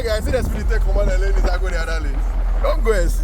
guys, see the speed take command and lane is going the other lane. Don't go and see.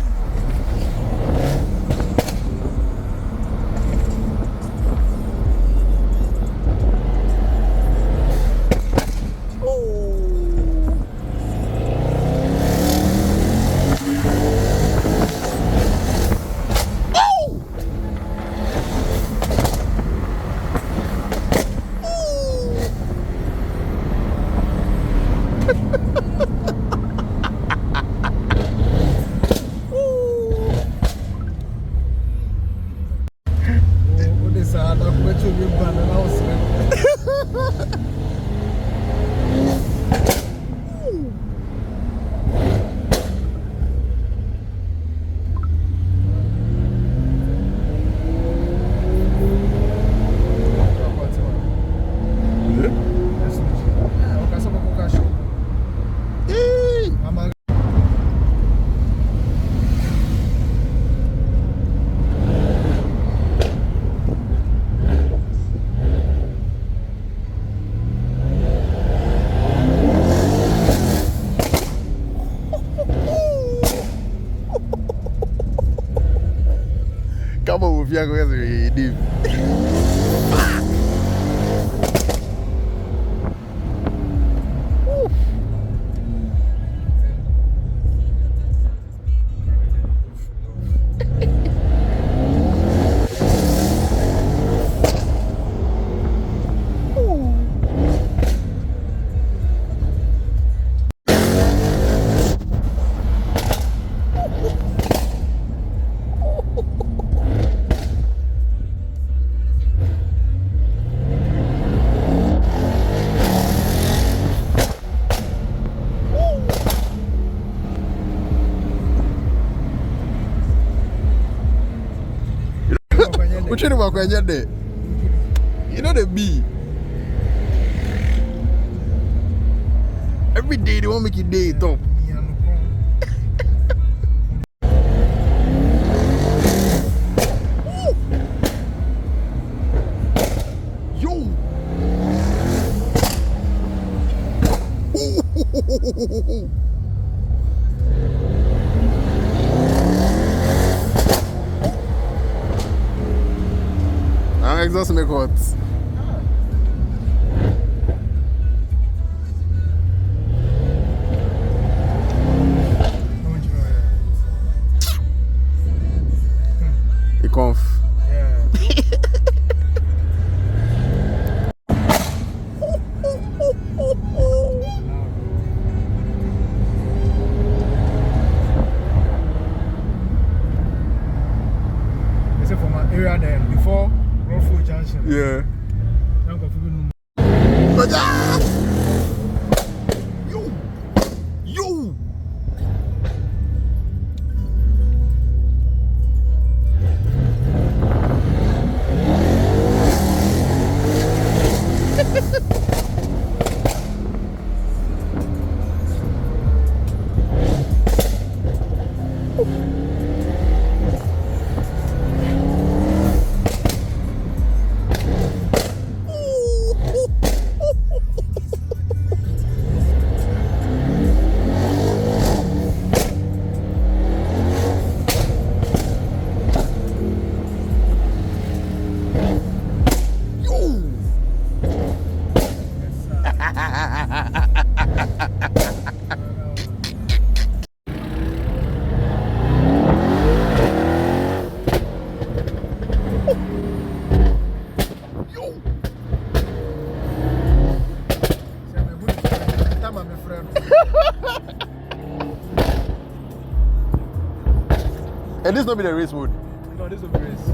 Come on, if you're going to do. Which one about when you're there? You know the bee. Every day they want to make it day top. Yo. Exhaust make hot. It conf. Yeah. Except for my area there before. Yeah. Yo. Yo. And this not be the race mode. No, this will be race.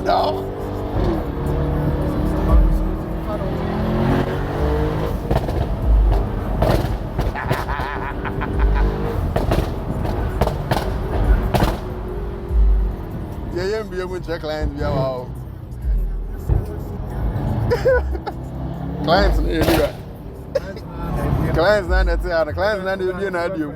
No. Yeah, be able to check clients. Wow. Clients, clients, not that. Clients, not the audio.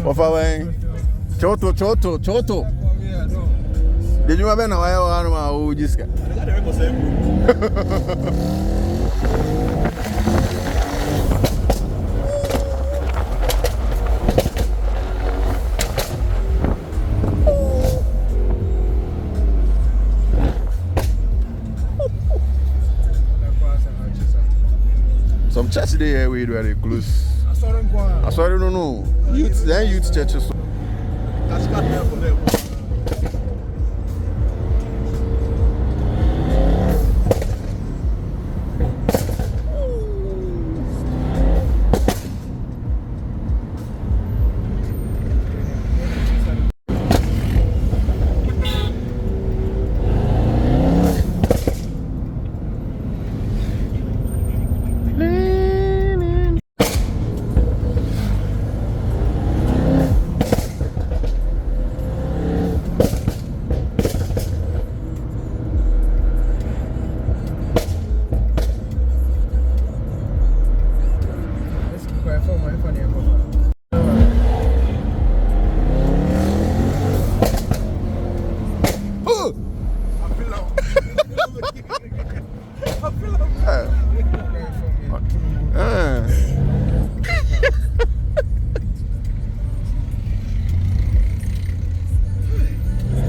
Wafaweng. Choto. Did you have an hour or just some church there we do very close. I saw them no. Youth churches. That's got there for them.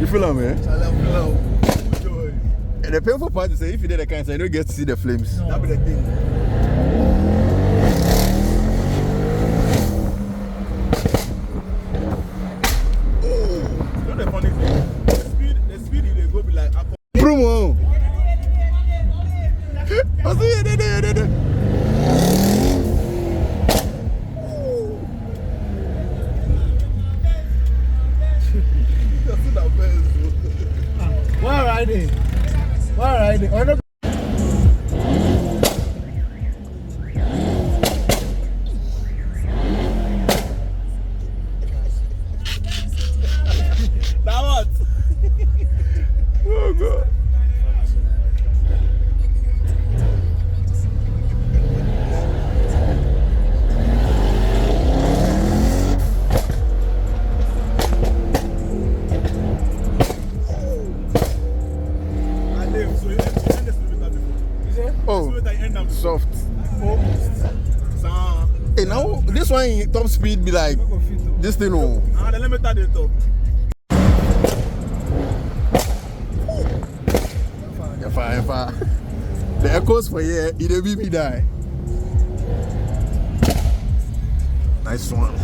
You feel me? And the painful part is if you did the kind, you don't get to see the flames. That'd be the thing. You know the funny thing? The speed they go be like Promo. I see it. Where are they? Oh, no. that what? Oh God. Oh, soft. Hey, now this one top speed be like this thing. Oh, the limiter they top. Fire. The echoes for here, it will be me die. Nice one.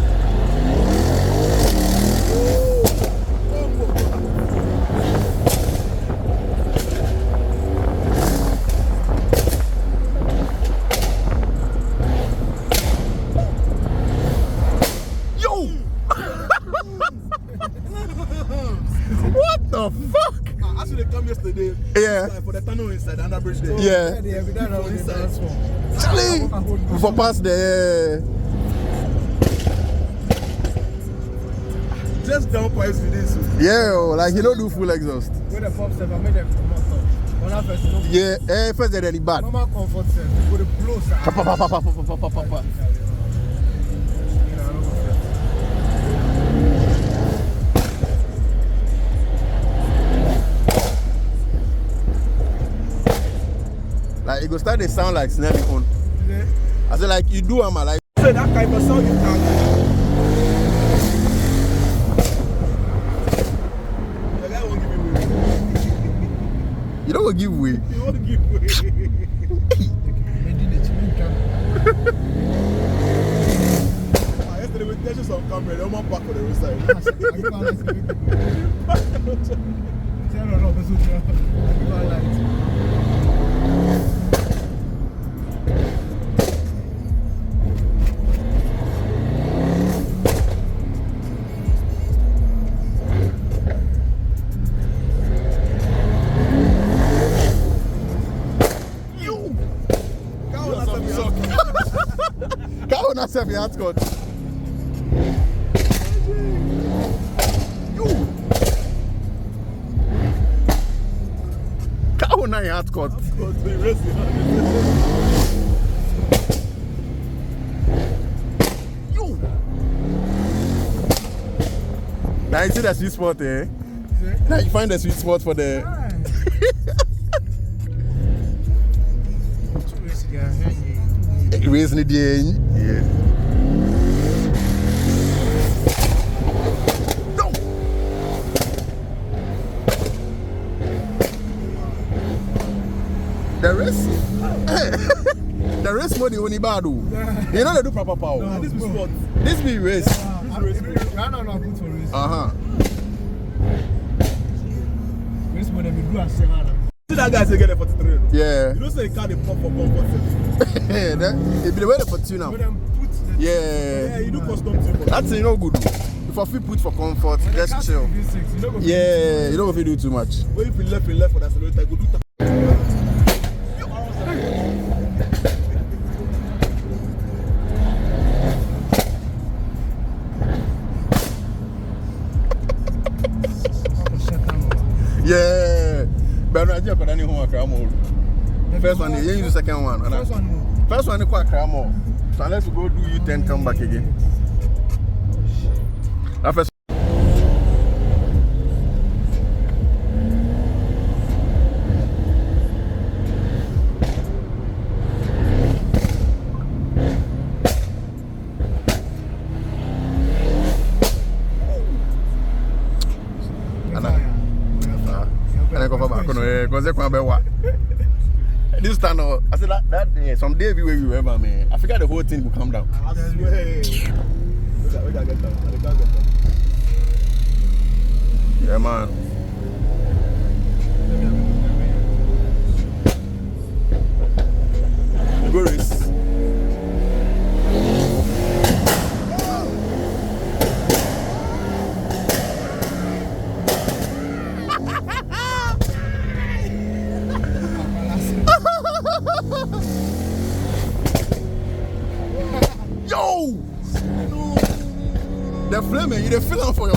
What the fuck? As they come yesterday, yeah, for the tunnel inside the under bridge there. Yeah. Charlie, for past the just down pipes with this. yeah, like you don't do full exhaust. When the pop set, I made them come out. Yeah, first they're the bad. Normal comfort set, with the blow sound. Like it go start to sound like snapping phone. Yeah. I said like you do, I'm like. So that kind of sound you can. The guy won't give me way. You don't want to give way. He won't give way. Yesterday we tested some camera, they almost park on the roadside. Go on, that's heavy hard cut. Go on, hard cut. Now you see the sweet spot, eh? Now you find the sweet spot for the. Raising the yeah. No. The rest, the rest money only bad. You know they do proper power. No, this be sport. This be race. Race good for race. Race when we do a 7. See that guy say get a 43. No? Yeah. You don't say he can't pop for comfort. It be the way they put you now. Yeah. You do custom too. That's no good. If I feel put for comfort, just chill. Yeah, you don't have to do too much. Well, if you left for that, I go do that. Yeah. But I just got any homework. First one, you use the second one. First one, quite cram. So unless you go do U10, come back again. That first. This time, I said that day, some day everywhere we were, man. I forgot the whole thing will come down. I swear. We gotta get down. Yeah, man. Go race. Yo! The flame, you the feeling for your.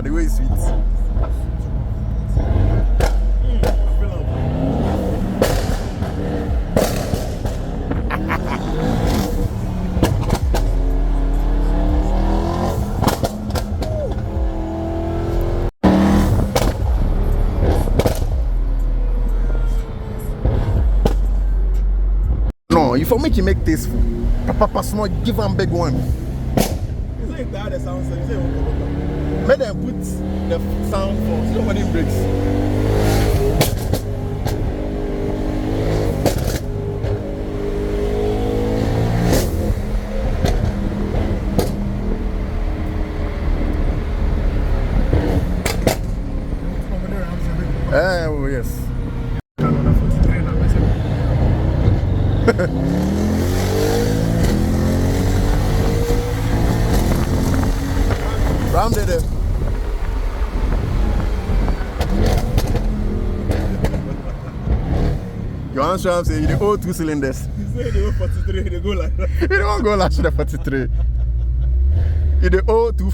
The way it's sweet. No, if I make you make tasteful, Papa small, give them big one. It's like that the sound says, Let them put the sound for so many breaks. Oh, yes. Ram did it. You answer, I'm saying you the old 2 cylinders. You say the 43, they go like that. You don't go like the 43. You the old 2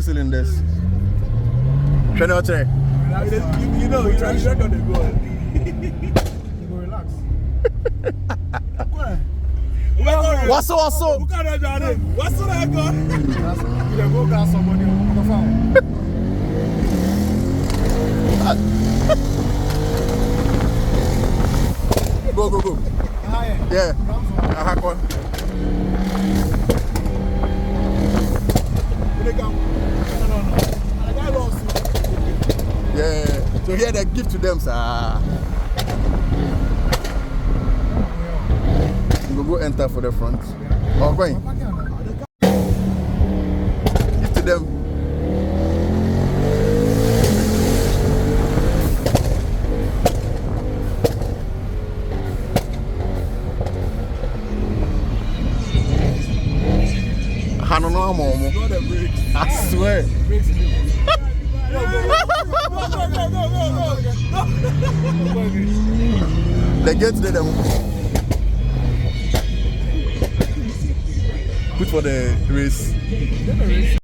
cylinders. Can you try? You know, you try to go. You go relax. What's so? Who can I do it? What's so I go? You go grab somebody on the phone. Go. Yeah. Go. Yeah. So here they give to them, sir. You go enter for the front. Oh, going. Give to them. one more. Not the brakes. I swear. Brakes in it. They get to them. Good for the race.